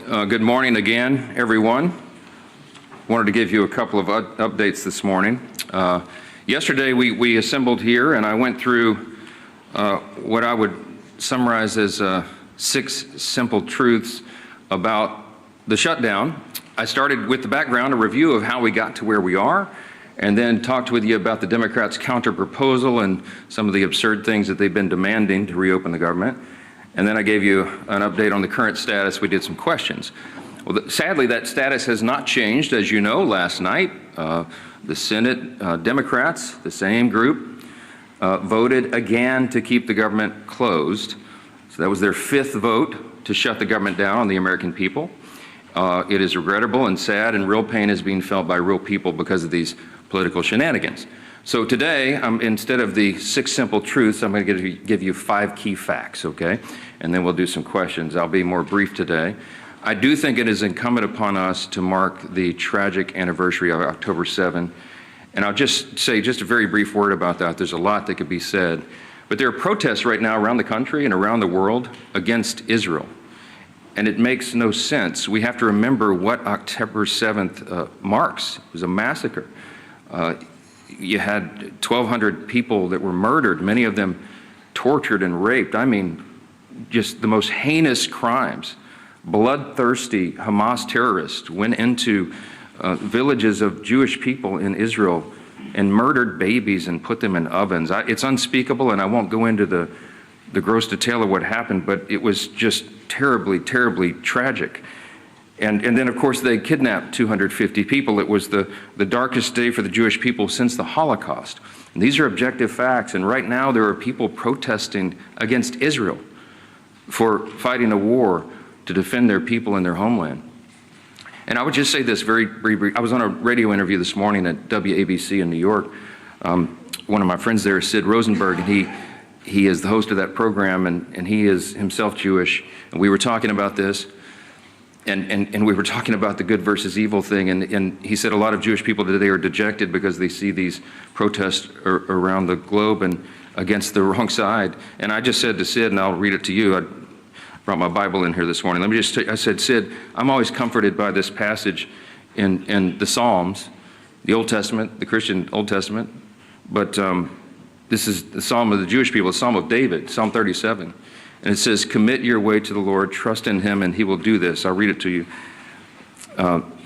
Good morning again, everyone. Wanted to give you a couple of updates this morning. Yesterday we assembled here and I went through what I would summarize as 6 simple truths about the shutdown. I started with the background, a review of how we got to where we are, and then talked with you about the Democrats' counter-proposal and some of the absurd things that they've been demanding to reopen the government. And then I gave you an update on the current status. We did some questions. Well, sadly, that status has not changed. As you know, last night, the Senate Democrats, the same group, voted again to keep the government closed. So that was their 5th vote to shut the government down on the American people. It is regrettable and sad, and real pain is being felt by real people because of these political shenanigans. So today, instead of the 6 simple truths, I'm going to give you 5 key facts, okay? And then we'll do some questions. I'll be more brief today. I do think it is incumbent upon us to mark the tragic anniversary of October 7. And I'll just say just a very brief word about that. There's a lot that could be said. But there are protests right now around the country and around the world against Israel. And it makes no sense. We have to remember what October 7th marks. It was a massacre. You had 1,200 people that were murdered, many of them tortured and raped. I mean, just the most heinous crimes. Bloodthirsty Hamas terrorists went into villages of Jewish people in Israel and murdered babies and put them in ovens. It's unspeakable, and I won't go into the gross detail of what happened, but it was just terribly, terribly tragic. And then, of course, they kidnapped 250 people. It was the darkest day for the Jewish people since the Holocaust. And these are objective facts, and right now there are people protesting against Israel for fighting a war to defend their people and their homeland. And I would just say this very brief. I was on a radio interview this morning at WABC in New York. One of my friends there is Sid Rosenberg, and he is the host of that program, and he is himself Jewish. And we were talking about this. And we were talking about the good versus evil thing, and he said a lot of Jewish people today are dejected because they see these protests around the globe and against the wrong side. And I just said to Sid, and I'll read it to you, I brought my Bible in here this morning. I said, Sid, I'm always comforted by this passage in the Psalms, the Old Testament, the Christian Old Testament, but this is the Psalm of the Jewish people, the Psalm of David, Psalm 37. And it says, commit your way to the Lord, trust in him, and he will do this. I'll read it to you.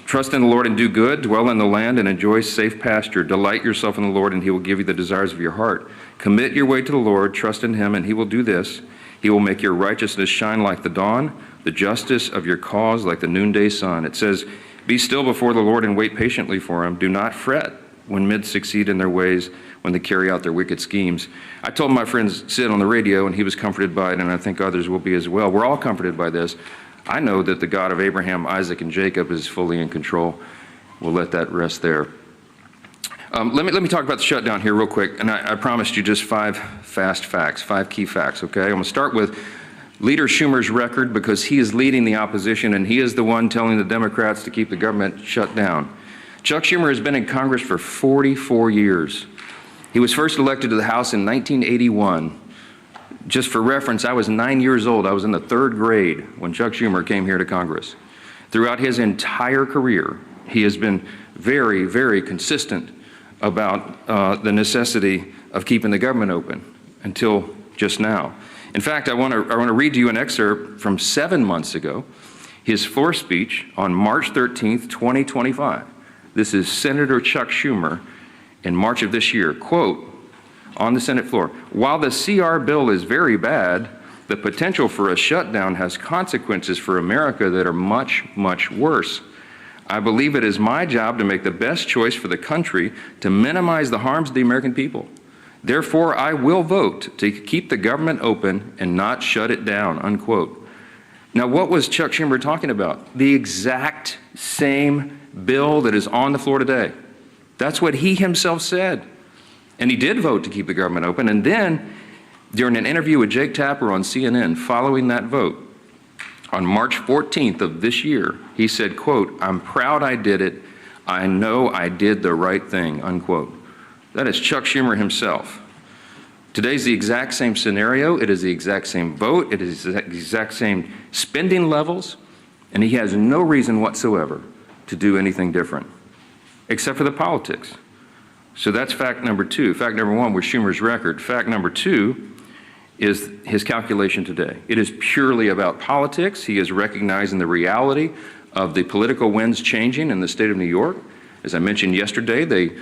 Trust in the Lord and do good, dwell in the land and enjoy safe pasture. Delight yourself in the Lord, and he will give you the desires of your heart. Commit your way to the Lord, trust in him, and he will do this. He will make your righteousness shine like the dawn, the justice of your cause like the noonday sun. It says, be still before the Lord and wait patiently for him. Do not fret when men succeed in their ways, when they carry out their wicked schemes. I told my friend Sid on the radio, and he was comforted by it, and I think others will be as well. We're all comforted by this. I know that the God of Abraham, Isaac, and Jacob is fully in control. We'll let that rest there. Let me talk about the shutdown here real quick, and I promised you just 5 fast facts, 5 key facts, okay? I'm gonna start with Leader Schumer's record, because he is leading the opposition, and he is the one telling the Democrats to keep the government shut down. Chuck Schumer has been in Congress for 44 years. He was first elected to the House in 1981. Just for reference, I was 9 years old. I was in the 3rd grade when Chuck Schumer came here to Congress. Throughout his entire career, he has been very, very consistent about the necessity of keeping the government open until just now. In fact, I want to read to you an excerpt from 7 months ago, his floor speech on March 13th, 2025. This is Senator Chuck Schumer in March of this year. Quote, on the Senate floor, while the CR bill is very bad, the potential for a shutdown has consequences for America that are much, much worse. I believe it is my job to make the best choice for the country to minimize the harms of the American people. Therefore, I will vote to keep the government open and not shut it down, unquote. Now, what was Chuck Schumer talking about? The exact same bill that is on the floor today. That's what he himself said. And he did vote to keep the government open. And then, during an interview with Jake Tapper on CNN following that vote, on March 14th of this year, he said, quote, I'm proud I did it. I know I did the right thing, unquote. That is Chuck Schumer himself. Today's the exact same scenario. It is the exact same vote. It is the exact same spending levels. And he has no reason whatsoever to do anything different, except for the politics. So that's fact number two. Fact number one was Schumer's record. Fact number two is his calculation today. It is purely about politics. He is recognizing the reality of the political winds changing in the state of New York. As I mentioned yesterday, they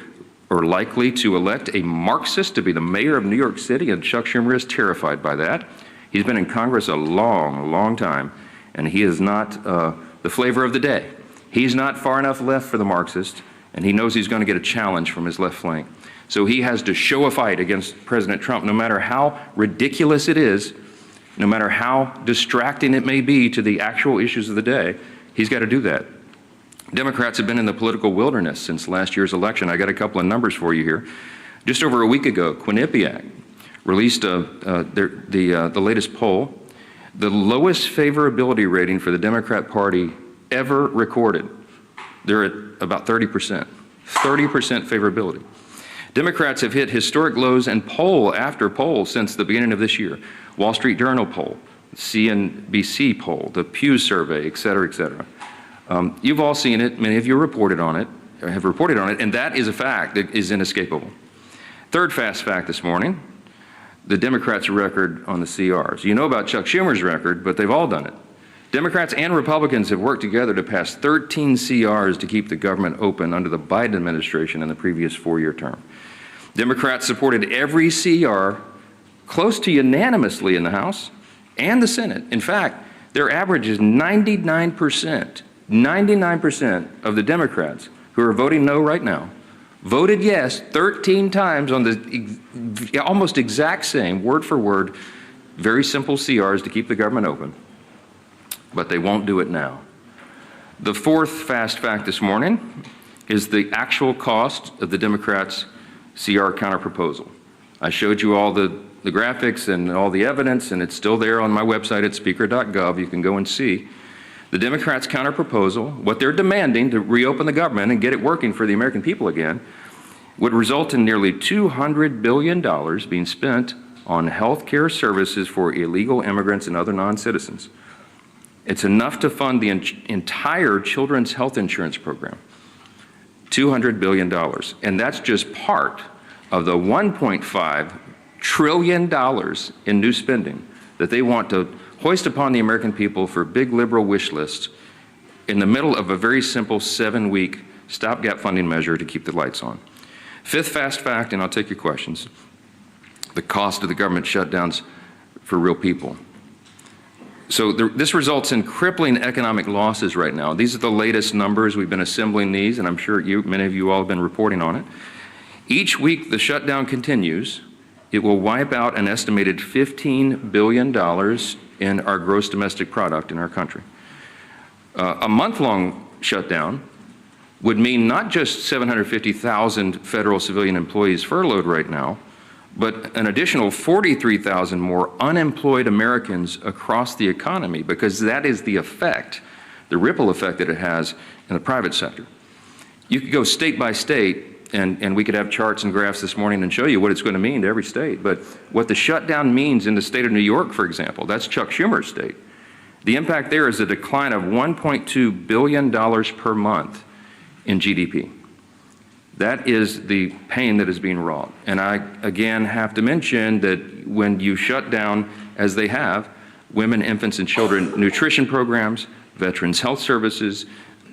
are likely to elect a Marxist to be the mayor of New York City, and Chuck Schumer is terrified by that. He's been in Congress a long, long time, and he is not the flavor of the day. He's not far enough left for the Marxist, and he knows he's going to get a challenge from his left flank. So he has to show a fight against President Trump, no matter how ridiculous it is, no matter how distracting it may be to the actual issues of the day. He's got to do that. Democrats have been in the political wilderness since last year's election. I got a couple of numbers for you here. Just over a week ago, Quinnipiac released the latest poll, the lowest favorability rating for the Democrat Party ever recorded. They're at about 30%. 30% favorability. Democrats have hit historic lows and poll after poll since the beginning of this year. Wall Street Journal poll, CNBC poll, the Pew survey, et cetera, et cetera. You've all seen it. Many of you reported on it, or have reported on it, and that is a fact that is inescapable. Third fast fact this morning, the Democrats' record on the CRs. You know about Chuck Schumer's record, but they've all done it. Democrats and Republicans have worked together to pass 13 CRs to keep the government open under the Biden administration in the previous four-year term. Democrats supported every CR close to unanimously in the House and the Senate. In fact, their average is 99%. 99% of the Democrats who are voting no right now voted yes 13 times on the almost exact same, word for word, very simple CRs to keep the government open. But they won't do it now. The fourth fast fact this morning is the actual cost of the Democrats' CR counterproposal. I showed you all the graphics and all the evidence, and it's still there on my website at speaker.gov. You can go and see. The Democrats' counterproposal, what they're demanding to reopen the government and get it working for the American people again, would result in nearly $200 billion being spent on health care services for illegal immigrants and other non-citizens. It's enough to fund the entire children's health insurance program, $200 billion. And that's just part of the $1.5 trillion in new spending that they want to hoist upon the American people for big liberal wish lists in the middle of a very simple 7-week stopgap funding measure to keep the lights on. Fifth fast fact, and I'll take your questions, the cost of the government shutdowns for real people. So this results in crippling economic losses right now. These are the latest numbers. We've been assembling these, and I'm sure many of you all have been reporting on it. Each week the shutdown continues, it will wipe out an estimated $15 billion in our gross domestic product in our country. A month-long shutdown would mean not just 750,000 federal civilian employees furloughed right now, but an additional 43,000 more unemployed Americans across the economy, because that is the effect, the ripple effect that it has in the private sector. You could go state by state, and we could have charts and graphs this morning and show you what it's going to mean to every state. But what the shutdown means in the state of New York, for example, that's Chuck Schumer's state. The impact there is a decline of $1.2 billion per month in GDP. That is the pain that is being wrought. And I, again, have to mention that when you shut down, as they have, women, infants, and children nutrition programs, veterans health services,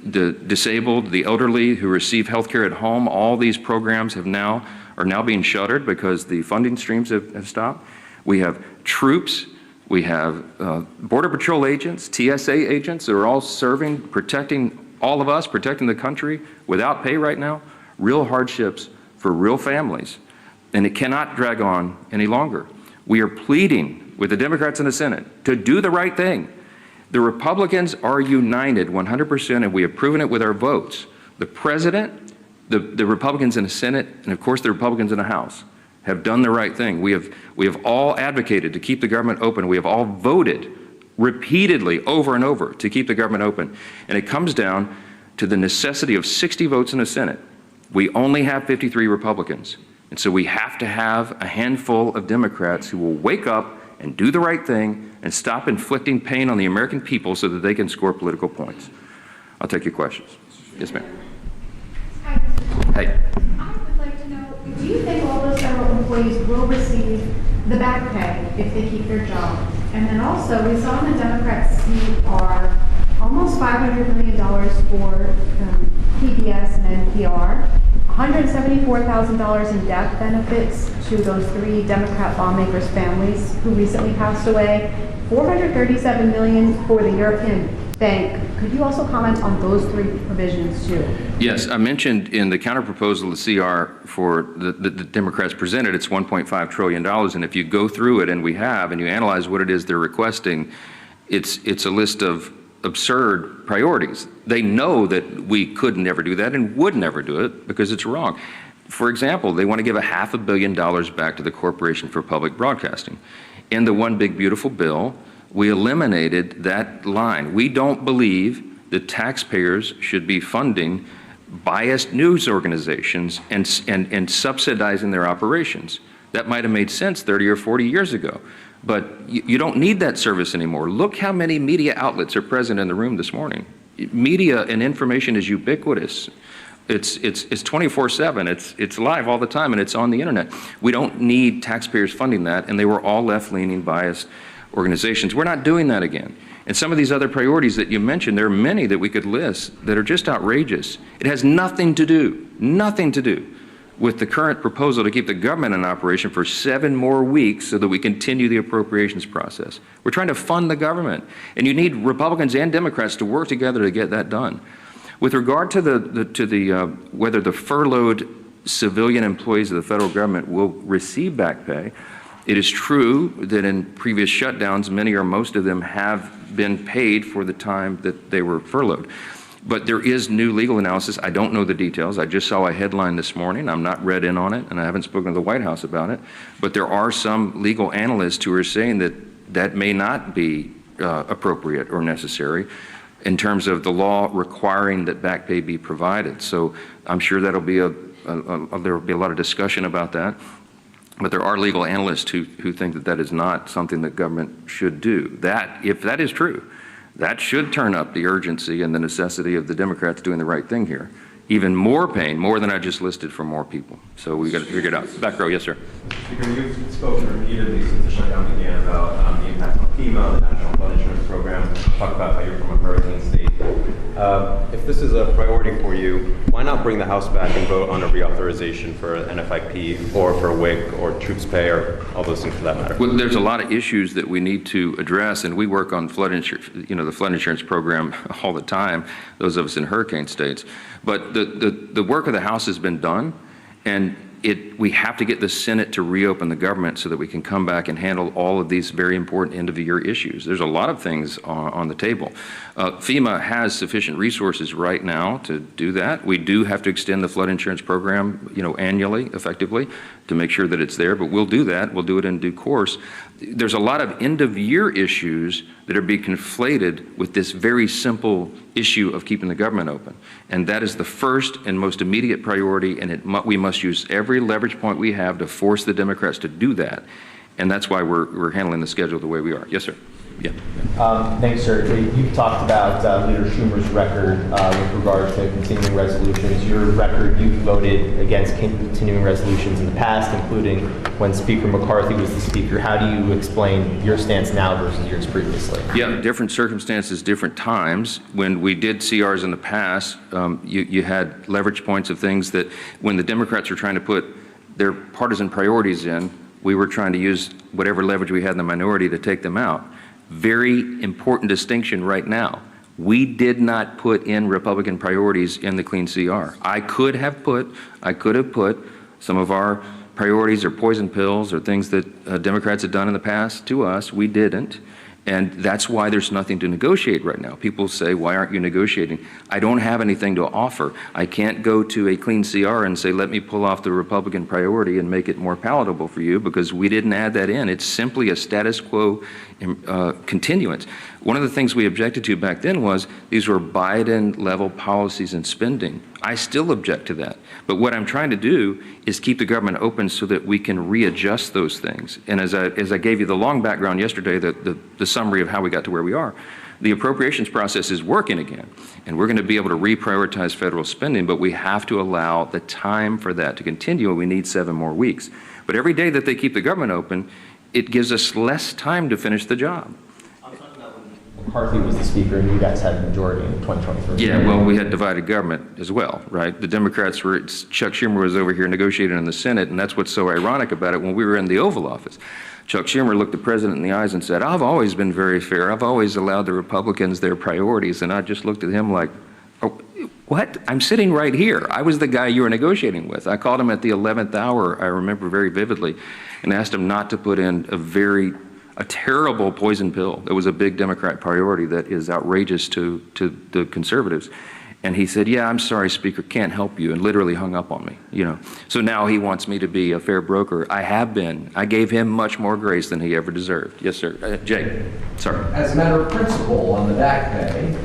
the disabled, the elderly who receive health care at home, all these programs are now being shuttered because the funding streams have stopped. We have troops, we have Border Patrol agents, TSA agents that are all serving, protecting all of us, protecting the country without pay right now. Real hardships for real families, and it cannot drag on any longer. We are pleading with the Democrats in the Senate to do the right thing. The Republicans are united 100%, and we have proven it with our votes. The President, the Republicans in the Senate, and of course the Republicans in the House have done the right thing. We have all advocated to keep the government open. We have all voted repeatedly over and over to keep the government open. And it comes down to the necessity of 60 votes in the Senate. We only have 53 Republicans. And so we have to have a handful of Democrats who will wake up and do the right thing and stop inflicting pain on the American people so that they can score political points. I'll take your questions. Yes, ma'am. Hi. Hey. I would like to know, do you think all those federal employees will receive the back pay if they keep their job? And then also, we saw in the Democrats' CR almost $500 million for PBS and NPR, $174,000 in death benefits to those 3 Democrat lawmakers' families who recently passed away, $437 million for the European Bank. Could you also comment on those 3 provisions too? Yes, I mentioned in the counterproposal, the CR for the Democrats presented, it's $1.5 trillion. And if you go through it, and we have, and you analyze what it is they're requesting, it's a list of absurd priorities. They know that we could never do that and would never do it because it's wrong. For example, they want to give $500 million back to the Corporation for Public Broadcasting. In the One Big Beautiful Bill, we eliminated that line. We don't believe that taxpayers should be funding biased news organizations and subsidizing their operations. That might have made sense 30 or 40 years ago, but you don't need that service anymore. Look how many media outlets are present in the room this morning. Media and information is ubiquitous. It's 24/7. It's live all the time, and it's on the internet. We don't need taxpayers funding that, and they were all left-leaning, biased organizations. We're not doing that again. And some of these other priorities that you mentioned, there are many that we could list that are just outrageous. It has nothing to do with the current proposal to keep the government in operation for 7 more weeks so that we continue the appropriations process. We're trying to fund the government, and you need Republicans and Democrats to work together to get that done. With regard to whether the furloughed civilian employees of the federal government will receive back pay, it is true that in previous shutdowns, many or most of them have been paid for the time that they were furloughed. But there is new legal analysis. I don't know the details. I just saw a headline this morning. I'm not read in on it, and I haven't spoken to the White House about it. But there are some legal analysts who are saying that that may not be appropriate or necessary in terms of the law requiring that back pay be provided. So I'm sure that'll be there will be a lot of discussion about that. But there are legal analysts who think that that is not something that government should do. That, if that is true, that should turn up the urgency and the necessity of the Democrats doing the right thing here. Even more pain, more than I just listed for more people. So we got to figure it out. Back row, yes, sir. Speaker, you've spoken repeatedly since the shutdown began about the impact on FEMA, the National Flood Insurance Program. Talk about how you're from a hurricane state. If this is a priority for you, why not bring the House back and vote on a reauthorization for NFIP or for WIC or troops pay or all those things for that matter? Well, there's a lot of issues that we need to address, and we work on flood insurance, the flood insurance program all the time, those of us in hurricane states. But the work of the House has been done, and we have to get the Senate to reopen the government so that we can come back and handle all of these very important end-of-the-year issues. There's a lot of things on the table. FEMA has sufficient resources right now to do that. We do have to extend the flood insurance program, annually, effectively, to make sure that it's there, but we'll do that. We'll do it in due course. There's a lot of end-of-year issues that are being conflated with this very simple issue of keeping the government open. And that is the first and most immediate priority, and we must use every leverage point we have to force the Democrats to do that. And that's why we're handling the schedule the way we are. Yes, sir. Yeah. Thanks, sir. You've talked about Leader Schumer's record with regard to continuing resolutions. Your record, you voted against continuing resolutions in the past, including when Speaker McCarthy was the Speaker. How do you explain your stance now versus yours previously? Yeah, different circumstances, different times. When we did CRs in the past, you had leverage points of things that when the Democrats were trying to put their partisan priorities in, we were trying to use whatever leverage we had in the minority to take them out. Very important distinction right now. We did not put in Republican priorities in the clean CR. I could have put some of our priorities or poison pills or things that Democrats had done in the past to us. We didn't. And that's why there's nothing to negotiate right now. People say, why aren't you negotiating? I don't have anything to offer. I can't go to a clean CR and say, let me pull off the Republican priority and make it more palatable for you, because we didn't add that in. It's simply a status quo continuance. One of the things we objected to back then was these were Biden-level policies and spending. I still object to that. But what I'm trying to do is keep the government open so that we can readjust those things. And as I gave you the long background yesterday, the summary of how we got to where we are, the appropriations process is working again. And we're going to be able to reprioritize federal spending, but we have to allow the time for that to continue, and we need 7 more weeks. But every day that they keep the government open, it gives us less time to finish the job. I'm talking about when McCarthy was the speaker and you guys had the majority in 2023. Yeah, well, we had divided government as well, right? The Democrats were, Chuck Schumer was over here negotiating in the Senate, and that's what's so ironic about it. When we were in the Oval Office, Chuck Schumer looked the president in the eyes and said, I've always been very fair. I've always allowed the Republicans their priorities. And I just looked at him like, oh, what? I'm sitting right here. I was the guy you were negotiating with. I called him at the 11th hour, I remember very vividly, and asked him not to put in a terrible poison pill that was a big Democrat priority that is outrageous to the conservatives. And he said, yeah, I'm sorry, Speaker, can't help you, and literally hung up on me, you know. So now he wants me to be a fair broker. I have been. I gave him much more grace than he ever deserved. Yes, sir. Jake, sorry. As a matter of principle on the back pay,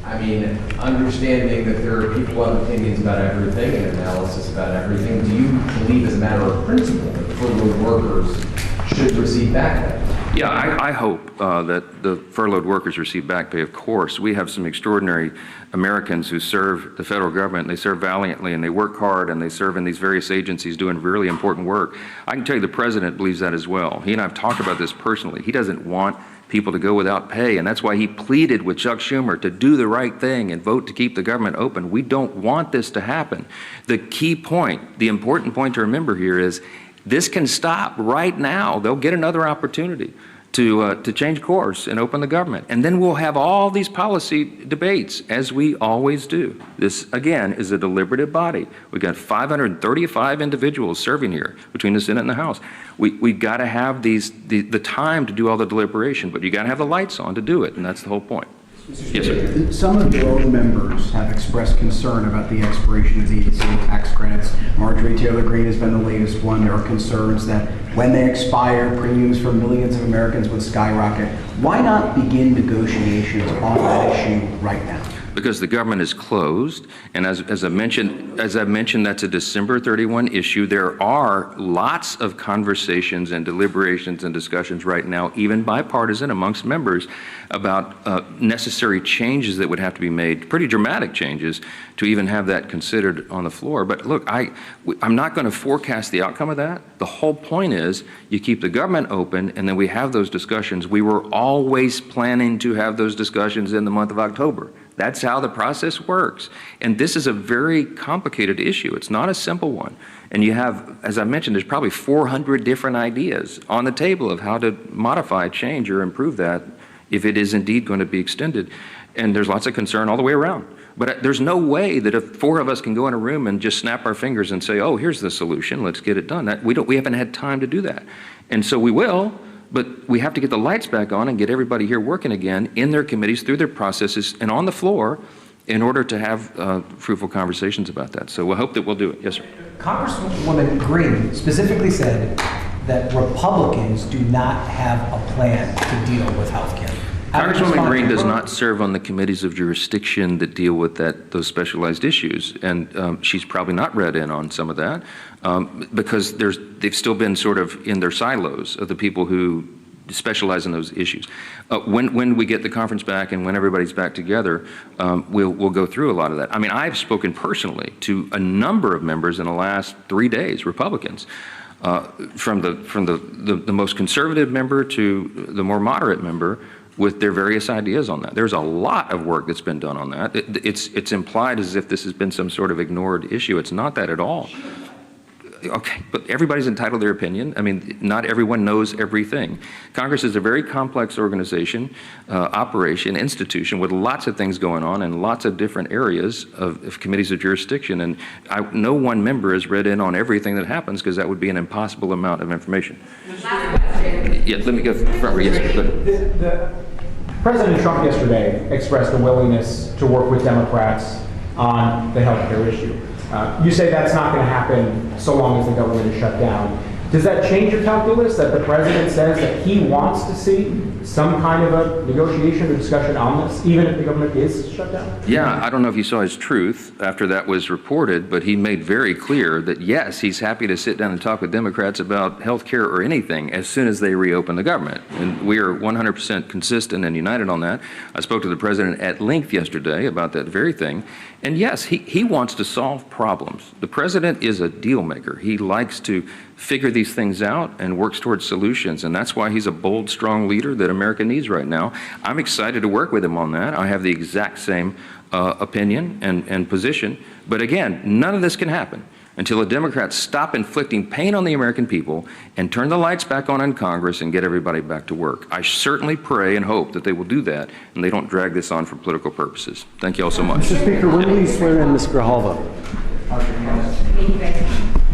I mean, understanding that there are people who have opinions about everything and analysis about everything, do you believe as a matter of principle that furloughed workers should receive back pay? Yeah, I hope that the furloughed workers receive back pay, of course. We have some extraordinary Americans who serve the federal government. They serve valiantly, and they work hard, and they serve in these various agencies doing really important work. I can tell you the president believes that as well. He and I have talked about this personally. He doesn't want people to go without pay, and that's why he pleaded with Chuck Schumer to do the right thing and vote to keep the government open. We don't want this to happen. The key point, the important point to remember here is this can stop right now. They'll get another opportunity to change course and open the government. And then we'll have all these policy debates, as we always do. This, again, is a deliberative body. We've got 535 individuals serving here between the Senate and the House. We've got to have the time to do all the deliberation, but you got to have the lights on to do it, and that's the whole point. Yes, sir. Some of your own members have expressed concern about the expiration of the EDC tax credits. Marjorie Taylor Greene has been the latest one. There are concerns that when they expire, premiums for millions of Americans would skyrocket. Why not begin negotiations on that issue right now? Because the government is closed, and as I mentioned, that's a December 31 issue. There are lots of conversations and deliberations and discussions right now, even bipartisan amongst members, about necessary changes that would have to be made, pretty dramatic changes, to even have that considered on the floor. But look, I'm not going to forecast the outcome of that. The whole point is you keep the government open, and then we have those discussions. We were always planning to have those discussions in the month of October. That's how the process works. And this is a very complicated issue. It's not a simple one. And you have, as I mentioned, there's probably 400 different ideas on the table of how to modify, change, or improve that if it is indeed going to be extended. And there's lots of concern all the way around. But there's no way that if 4 of us can go in a room and just snap our fingers and say, oh, here's the solution, let's get it done. We haven't had time to do that. And so we will. But we have to get the lights back on and get everybody here working again in their committees, through their processes, and on the floor in order to have fruitful conversations about that. So we hope that we'll do it. Yes, sir. Congresswoman Greene specifically said that Republicans do not have a plan to deal with health care. Congresswoman Greene does not serve on the committees of jurisdiction that deal with those specialized issues, and she's probably not read in on some of that because they've still been sort of in their silos of the people who specialize in those issues. When we get the conference back and when everybody's back together, we'll go through a lot of that. I mean, I've spoken personally to a number of members in the last 3 days, Republicans, from the most conservative member to the more moderate member, with their various ideas on that. There's a lot of work that's been done on that. It's implied as if this has been some sort of ignored issue. It's not that at all. Okay, but everybody's entitled to their opinion. I mean, not everyone knows everything. Congress is a very complex organization, operation, institution with lots of things going on in lots of different areas of committees of jurisdiction. And no one member has read in on everything that happens because that would be an impossible amount of information. Yeah, let me go front. Yes, President Trump yesterday expressed a willingness to work with Democrats on the health care issue. You say that's not going to happen so long as the government is shut down. Does that change your calculus that the president says that he wants to see some kind of a negotiation or discussion on this, even if the government is shut down? Yeah, I don't know if you saw his truth after that was reported, but he made very clear that yes, he's happy to sit down and talk with Democrats about health care or anything as soon as they reopen the government. And we are 100% consistent and united on that. I spoke to the president at length yesterday about that very thing. And yes, he wants to solve problems. The president is a deal maker. He likes to figure these things out and works towards solutions. And that's why he's a bold, strong leader that America needs right now. I'm excited to work with him on that. I have the exact same opinion and position. But again, none of this can happen until the Democrats stop inflicting pain on the American people and turn the lights back on in Congress and get everybody back to work. I certainly pray and hope that they will do that and they don't drag this on for political purposes. Thank you all so much. Mr. Speaker, when will you swear in Ms. Grijalva? Thank you very much.